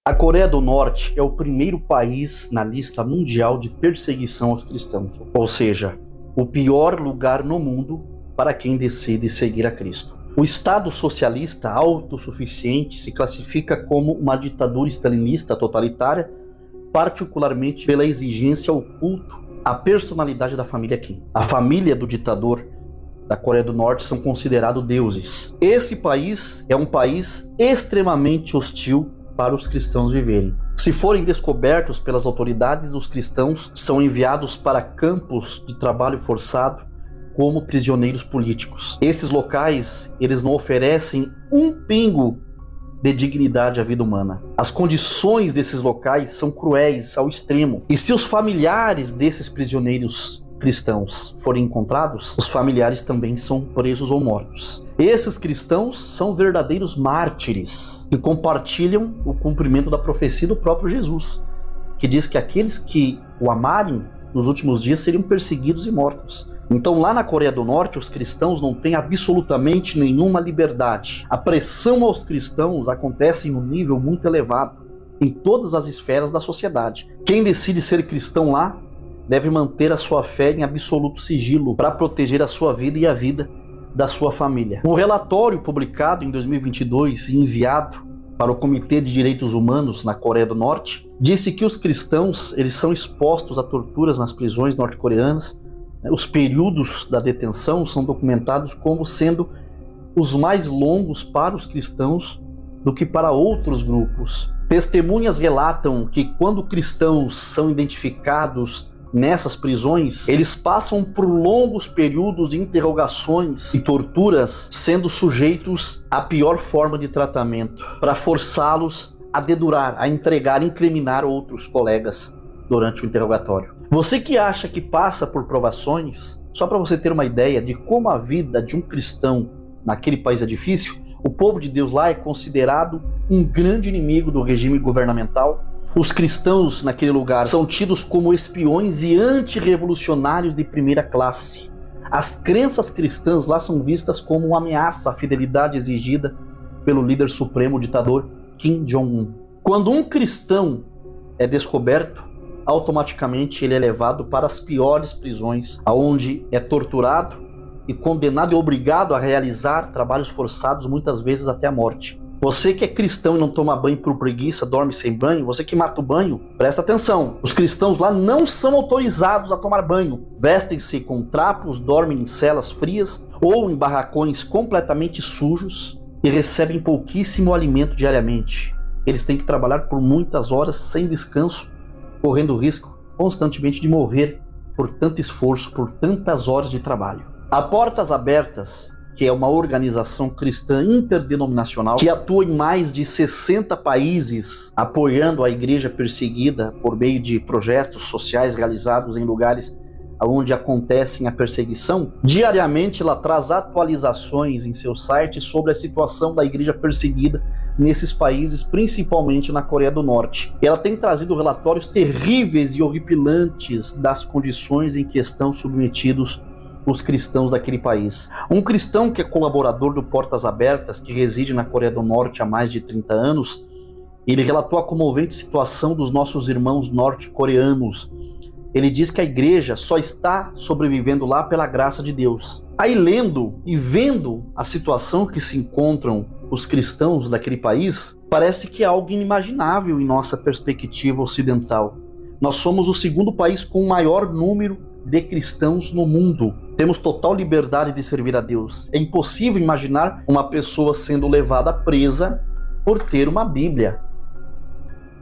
A Coreia do Norte é o primeiro país na lista mundial de perseguição aos cristãos, ou seja, o pior lugar no mundo para quem decide seguir a Cristo. O Estado socialista autossuficiente se classifica como uma ditadura stalinista totalitária, particularmente pela exigência ao culto à personalidade da família Kim. A família do ditador da Coreia do Norte são considerados deuses. Esse país é um país extremamente hostil para os cristãos viverem. Se forem descobertos pelas autoridades, os cristãos são enviados para campos de trabalho forçado como prisioneiros políticos. Esses locais, eles não oferecem um pingo de dignidade à vida humana. As condições desses locais são cruéis ao extremo. E se os familiares desses prisioneiros cristãos forem encontrados, os familiares também são presos ou mortos. Esses cristãos são verdadeiros mártires que compartilham o cumprimento da profecia do próprio Jesus, que diz que aqueles que o amarem nos últimos dias seriam perseguidos e mortos. Então lá na Coreia do Norte os cristãos não têm absolutamente nenhuma liberdade. A pressão aos cristãos acontece em um nível muito elevado em todas as esferas da sociedade. Quem decide ser cristão lá deve manter a sua fé em absoluto sigilo para proteger a sua vida e a vida da sua família. Um relatório publicado em 2022 e enviado para o Comitê de Direitos Humanos na Coreia do Norte disse que os cristãos eles são expostos a torturas nas prisões norte-coreanas. Os períodos da detenção são documentados como sendo os mais longos para os cristãos do que para outros grupos. Testemunhas relatam que quando cristãos são identificados nessas prisões, eles passam por longos períodos de interrogações e torturas, sendo sujeitos à pior forma de tratamento, para forçá-los a dedurar, a entregar, incriminar outros colegas durante o interrogatório. Você que acha que passa por provações, só para você ter uma ideia de como a vida de um cristão naquele país é difícil, o povo de Deus lá é considerado um grande inimigo do regime governamental. Os cristãos naquele lugar são tidos como espiões e antirrevolucionários de primeira classe. As crenças cristãs lá são vistas como uma ameaça à fidelidade exigida pelo líder supremo, o ditador Kim Jong-un. Quando um cristão é descoberto, automaticamente ele é levado para as piores prisões, onde é torturado e condenado e obrigado a realizar trabalhos forçados, muitas vezes até a morte. Você que é cristão e não toma banho por preguiça, dorme sem banho, você que mata o banho, presta atenção. Os cristãos lá não são autorizados a tomar banho. Vestem-se com trapos, dormem em celas frias ou em barracões completamente sujos e recebem pouquíssimo alimento diariamente. Eles têm que trabalhar por muitas horas sem descanso, correndo o risco constantemente de morrer por tanto esforço, por tantas horas de trabalho. A Portas Abertas, que é uma organização cristã interdenominacional que atua em mais de 60 países, apoiando a igreja perseguida por meio de projetos sociais realizados em lugares onde acontece a perseguição. Diariamente ela traz atualizações em seu site sobre a situação da igreja perseguida nesses países, principalmente na Coreia do Norte. Ela tem trazido relatórios terríveis e horripilantes das condições em que estão submetidos os cristãos daquele país. Um cristão que é colaborador do Portas Abertas, que reside na Coreia do Norte há mais de 30 anos, ele relatou a comovente situação dos nossos irmãos norte-coreanos. Ele diz que a igreja só está sobrevivendo lá pela graça de Deus. Aí lendo e vendo a situação que se encontram os cristãos daquele país, parece que é algo inimaginável em nossa perspectiva ocidental. Nós somos o segundo país com o maior número de cristãos no mundo. Temos total liberdade de servir a Deus. É impossível imaginar uma pessoa sendo levada presa por ter uma Bíblia.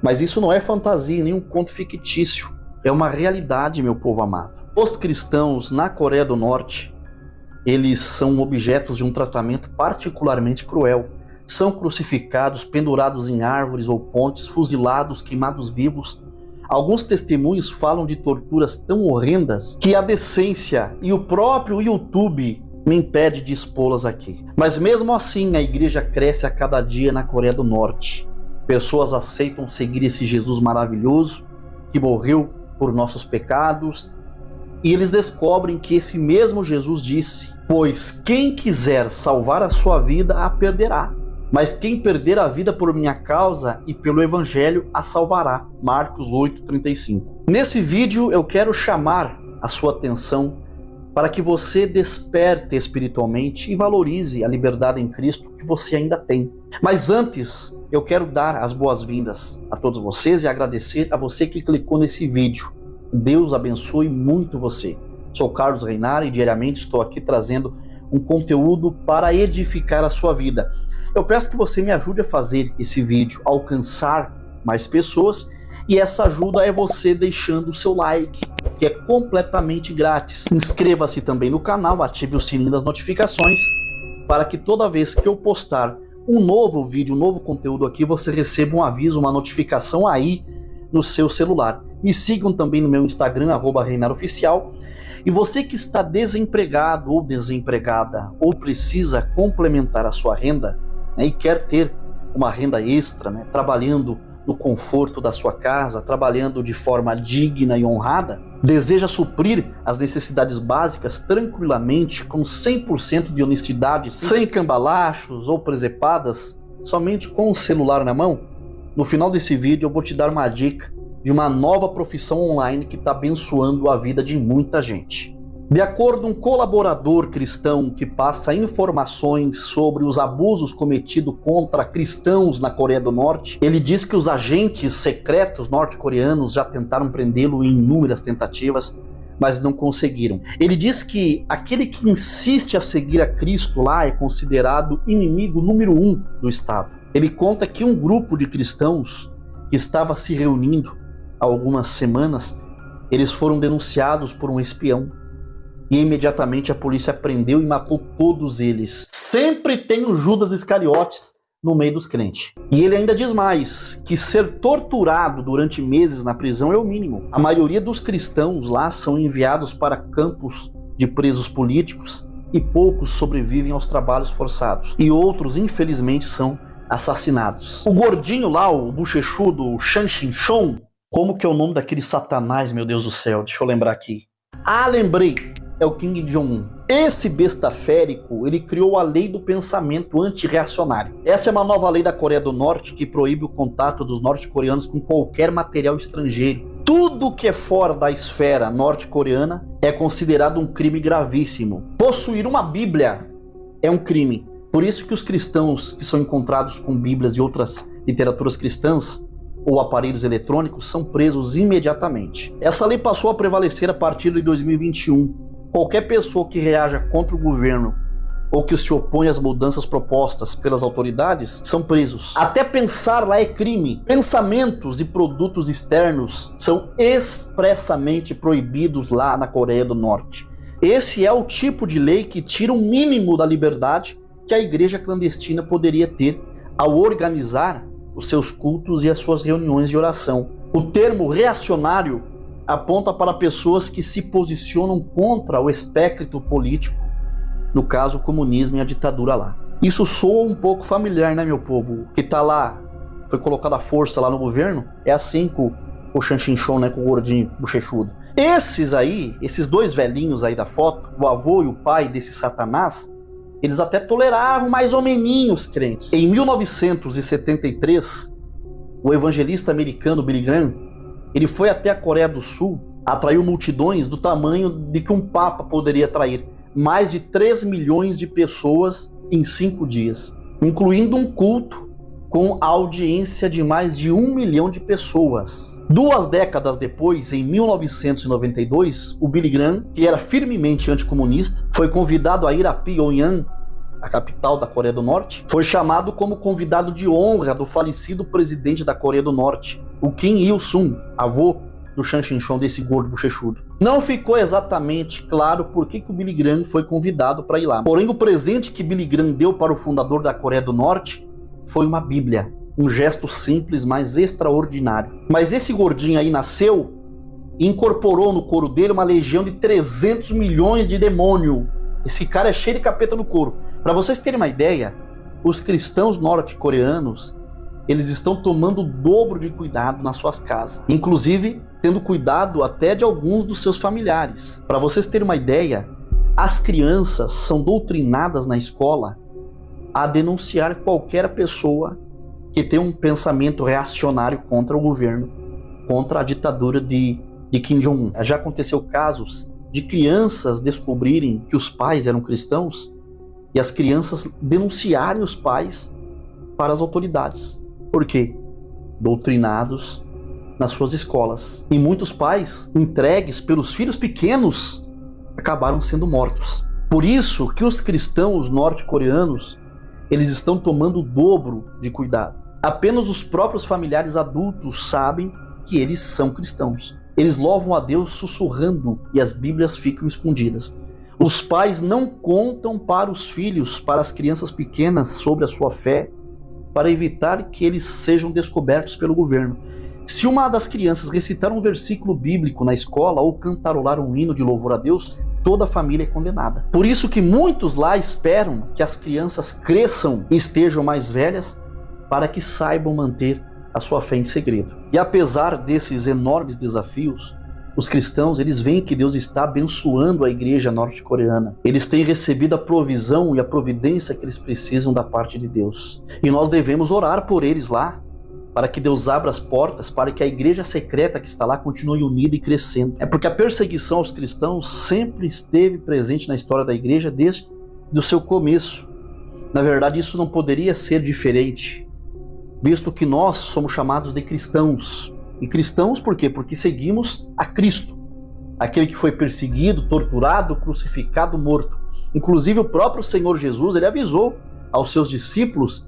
Mas isso não é fantasia, nem um conto fictício. É uma realidade, meu povo amado. Os cristãos na Coreia do Norte, eles são objetos de um tratamento particularmente cruel. São crucificados, pendurados em árvores ou pontes, fuzilados, queimados vivos. Alguns testemunhos falam de torturas tão horrendas que a decência e o próprio YouTube me impede de expô-las aqui. Mas mesmo assim a igreja cresce a cada dia na Coreia do Norte. Pessoas aceitam seguir esse Jesus maravilhoso que morreu por nossos pecados, e eles descobrem que esse mesmo Jesus disse: pois quem quiser salvar a sua vida a perderá, mas quem perder a vida por minha causa e pelo evangelho a salvará. Marcos 8:35. Nesse vídeo eu quero chamar a sua atenção para que você desperte espiritualmente e valorize a liberdade em Cristo que você ainda tem. Mas antes, eu quero dar as boas-vindas a todos vocês e agradecer a você que clicou nesse vídeo. Deus abençoe muito você. Sou Carlos Reinari e diariamente estou aqui trazendo um conteúdo para edificar a sua vida. Eu peço que você me ajude a fazer esse vídeo alcançar mais pessoas, e essa ajuda é você deixando o seu like, que é completamente grátis. Inscreva-se também no canal, ative o sininho das notificações, para que toda vez que eu postar um novo vídeo, um novo conteúdo aqui, você receba um aviso, uma notificação aí no seu celular. Me sigam também no meu Instagram, @ReinariOficial. E você que está desempregado ou desempregada, ou precisa complementar a sua renda, né, e quer ter uma renda extra, né, trabalhando no conforto da sua casa, trabalhando de forma digna e honrada, deseja suprir as necessidades básicas tranquilamente, com 100% de honestidade, sem cambalachos ou presepadas, somente com o celular na mão? No final desse vídeo eu vou te dar uma dica de uma nova profissão online que está abençoando a vida de muita gente. De acordo com um colaborador cristão que passa informações sobre os abusos cometidos contra cristãos na Coreia do Norte, ele diz que os agentes secretos norte-coreanos já tentaram prendê-lo em inúmeras tentativas, mas não conseguiram. Ele diz que aquele que insiste a seguir a Cristo lá é considerado inimigo número 1 do Estado. Ele conta que um grupo de cristãos que estava se reunindo há algumas semanas, eles foram denunciados por um espião. E imediatamente a polícia prendeu e matou todos eles. Sempre tem o Judas Iscariotes no meio dos crentes. E ele ainda diz mais, que ser torturado durante meses na prisão é o mínimo. A maioria dos cristãos lá são enviados para campos de presos políticos e poucos sobrevivem aos trabalhos forçados. E outros, infelizmente, são assassinados. O gordinho lá, o bochechudo, o Chan Chin-chon, como que é o nome daquele satanás, meu Deus do céu? Deixa eu lembrar aqui. Ah, lembrei! É o Kim Jong-un. Esse besta férico, ele criou a lei do pensamento antirreacionário. Essa é uma nova lei da Coreia do Norte que proíbe o contato dos norte-coreanos com qualquer material estrangeiro. Tudo que é fora da esfera norte-coreana é considerado um crime gravíssimo. Possuir uma Bíblia é um crime. Por isso que os cristãos que são encontrados com Bíblias e outras literaturas cristãs ou aparelhos eletrônicos são presos imediatamente. Essa lei passou a prevalecer a partir de 2021. Qualquer pessoa que reaja contra o governo ou que se opõe às mudanças propostas pelas autoridades são presos. Até pensar lá é crime. Pensamentos e produtos externos são expressamente proibidos lá na Coreia do Norte. Esse é o tipo de lei que tira o mínimo da liberdade que a igreja clandestina poderia ter ao organizar os seus cultos e as suas reuniões de oração. O termo reacionário aponta para pessoas que se posicionam contra o espectro político, no caso o comunismo e a ditadura lá. Isso soa um pouco familiar, né, meu povo? Que tá lá, foi colocado à força lá no governo, é assim com o Chan Chin-chon, né, com o gordinho bochechudo. Esses dois velhinhos aí da foto, o avô e o pai desse satanás, eles até toleravam mais ou menos os crentes. Em 1973, o evangelista americano Billy Graham, ele foi até a Coreia do Sul, atraiu multidões do tamanho de que um papa poderia atrair. Mais de 3 milhões de pessoas em 5 dias, incluindo um culto com audiência de mais de 1 milhão de pessoas. 2 décadas depois, em 1992, o Billy Graham, que era firmemente anticomunista, foi convidado a ir a Pyongyang, a capital da Coreia do Norte. Foi chamado como convidado de honra do falecido presidente da Coreia do Norte, o Kim Il-sung, avô do Chan Chin-chon, desse gordo bochechudo. Não ficou exatamente claro por que o Billy Graham foi convidado para ir lá. Porém, o presente que Billy Graham deu para o fundador da Coreia do Norte foi uma Bíblia. Um gesto simples, mas extraordinário. Mas esse gordinho aí nasceu e incorporou no couro dele uma legião de 300 milhões de demônio. Esse cara é cheio de capeta no couro. Para vocês terem uma ideia, os cristãos norte-coreanos, eles estão tomando o dobro de cuidado nas suas casas. Inclusive, tendo cuidado até de alguns dos seus familiares. Para vocês terem uma ideia, as crianças são doutrinadas na escola a denunciar qualquer pessoa que tem um pensamento reacionário contra o governo, contra a ditadura de Kim Jong-un. Já aconteceu casos de crianças descobrirem que os pais eram cristãos e as crianças denunciarem os pais para as autoridades. Por quê? Doutrinados nas suas escolas. E muitos pais, entregues pelos filhos pequenos, acabaram sendo mortos. Por isso que os cristãos norte-coreanos, eles estão tomando o dobro de cuidado. Apenas os próprios familiares adultos sabem que eles são cristãos. Eles louvam a Deus sussurrando e as Bíblias ficam escondidas. Os pais não contam para os filhos, para as crianças pequenas, sobre a sua fé, para evitar que eles sejam descobertos pelo governo. Se uma das crianças recitar um versículo bíblico na escola ou cantarolar um hino de louvor a Deus, toda a família é condenada. Por isso que muitos lá esperam que as crianças cresçam e estejam mais velhas, para que saibam manter a sua fé em segredo. E apesar desses enormes desafios, os cristãos, eles veem que Deus está abençoando a igreja norte-coreana. Eles têm recebido a provisão e a providência que eles precisam da parte de Deus. E nós devemos orar por eles lá, para que Deus abra as portas, para que a igreja secreta que está lá continue unida e crescendo. É porque a perseguição aos cristãos sempre esteve presente na história da igreja desde o seu começo. Na verdade, isso não poderia ser diferente, visto que nós somos chamados de cristãos. E cristãos por quê? Porque seguimos a Cristo, aquele que foi perseguido, torturado, crucificado, morto. Inclusive o próprio Senhor Jesus, ele avisou aos seus discípulos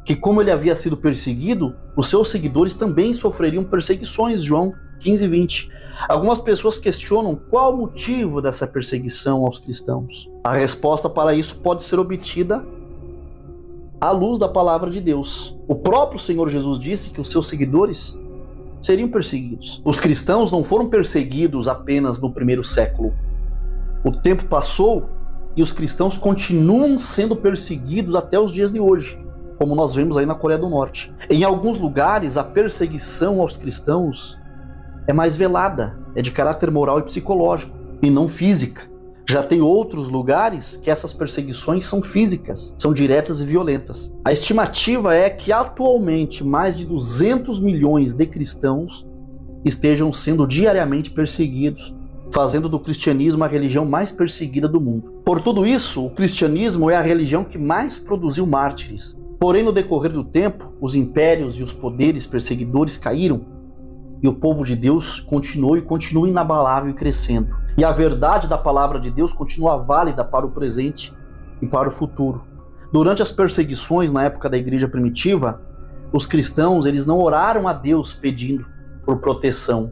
que, como ele havia sido perseguido, os seus seguidores também sofreriam perseguições. João 15:20. Algumas pessoas questionam qual o motivo dessa perseguição aos cristãos. A resposta para isso pode ser obtida à luz da palavra de Deus. O próprio Senhor Jesus disse que os seus seguidores seriam perseguidos. Os cristãos não foram perseguidos apenas no primeiro século. O tempo passou e os cristãos continuam sendo perseguidos até os dias de hoje, como nós vemos aí na Coreia do Norte. Em alguns lugares, a perseguição aos cristãos é mais velada, é de caráter moral e psicológico, e não física. Já tem outros lugares que essas perseguições são físicas, são diretas e violentas. A estimativa é que atualmente mais de 200 milhões de cristãos estejam sendo diariamente perseguidos, fazendo do cristianismo a religião mais perseguida do mundo. Por tudo isso, o cristianismo é a religião que mais produziu mártires. Porém, no decorrer do tempo, os impérios e os poderes perseguidores caíram e o povo de Deus continuou e continua inabalável e crescendo. E a verdade da palavra de Deus continua válida para o presente e para o futuro. Durante as perseguições na época da igreja primitiva, os cristãos, eles não oraram a Deus pedindo por proteção,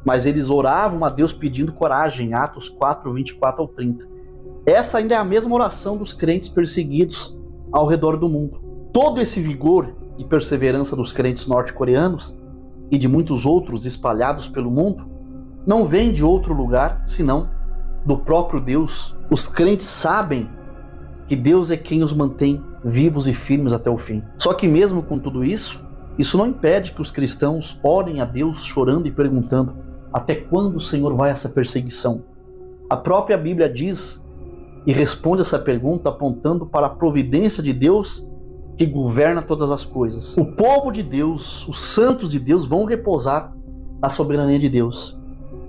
mas eles oravam a Deus pedindo coragem, Atos 4:24 ao 30. Essa ainda é a mesma oração dos crentes perseguidos ao redor do mundo. Todo esse vigor e perseverança dos crentes norte-coreanos e de muitos outros espalhados pelo mundo não vem de outro lugar, senão do próprio Deus. Os crentes sabem que Deus é quem os mantém vivos e firmes até o fim. Só que mesmo com tudo isso, isso não impede que os cristãos orem a Deus chorando e perguntando: até quando, Senhor, vai essa perseguição? A própria Bíblia diz e responde essa pergunta apontando para a providência de Deus que governa todas as coisas. O povo de Deus, os santos de Deus, vão repousar na soberania de Deus,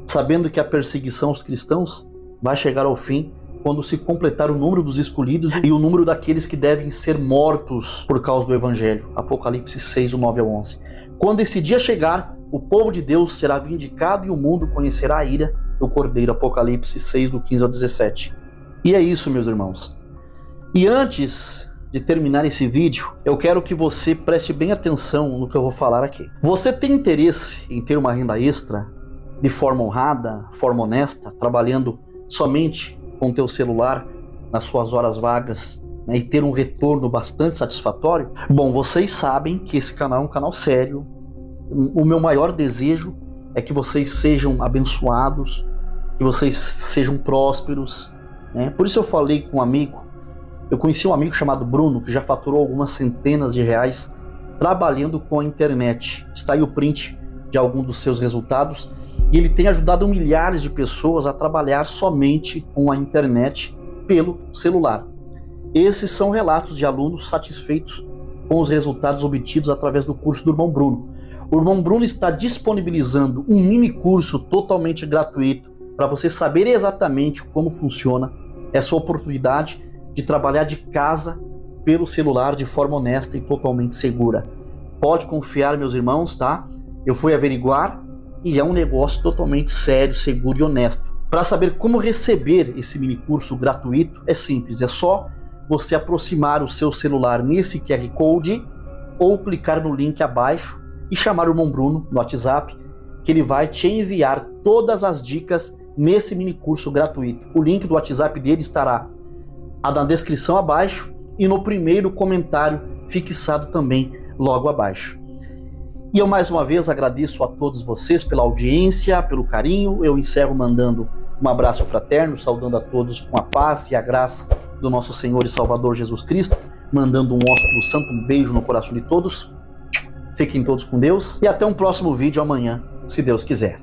sabendo que a perseguição aos cristãos vai chegar ao fim quando se completar o número dos escolhidos e o número daqueles que devem ser mortos por causa do Evangelho. Apocalipse 6, 9 ao 11. Quando esse dia chegar, o povo de Deus será vindicado e o mundo conhecerá a ira do Cordeiro. Apocalipse 6, do 15 ao 17. E é isso, meus irmãos. E antes de terminar esse vídeo, eu quero que você preste bem atenção no que eu vou falar aqui. Você tem interesse em ter uma renda extra de forma honrada, forma honesta, trabalhando somente com o teu celular nas suas horas vagas, né, e ter um retorno bastante satisfatório? Bom, vocês sabem que esse canal é um canal sério. O meu maior desejo é que vocês sejam abençoados, que vocês sejam prósperos, né? Por isso eu falei com um amigo. Eu conheci um amigo chamado Bruno, que já faturou algumas centenas de reais trabalhando com a internet. Está aí o print de algum dos seus resultados. E ele tem ajudado milhares de pessoas a trabalhar somente com a internet pelo celular. Esses são relatos de alunos satisfeitos com os resultados obtidos através do curso do irmão Bruno. O irmão Bruno está disponibilizando um mini curso totalmente gratuito para você saber exatamente como funciona essa oportunidade de trabalhar de casa pelo celular de forma honesta e totalmente segura. Pode confiar, meus irmãos, tá? Eu fui averiguar e é um negócio totalmente sério, seguro e honesto. Para saber como receber esse mini curso gratuito, é simples, é só você aproximar o seu celular nesse QR Code ou clicar no link abaixo e chamar o irmão Bruno no WhatsApp, que ele vai te enviar todas as dicas nesse mini curso gratuito. O link do WhatsApp dele estará na descrição abaixo e no primeiro comentário fixado também logo abaixo. E eu mais uma vez agradeço a todos vocês pela audiência, pelo carinho. Eu encerro mandando um abraço fraterno, saudando a todos com a paz e a graça do nosso Senhor e Salvador Jesus Cristo, mandando um ósculo santo, um beijo no coração de todos. Fiquem todos com Deus e até um próximo vídeo amanhã, se Deus quiser.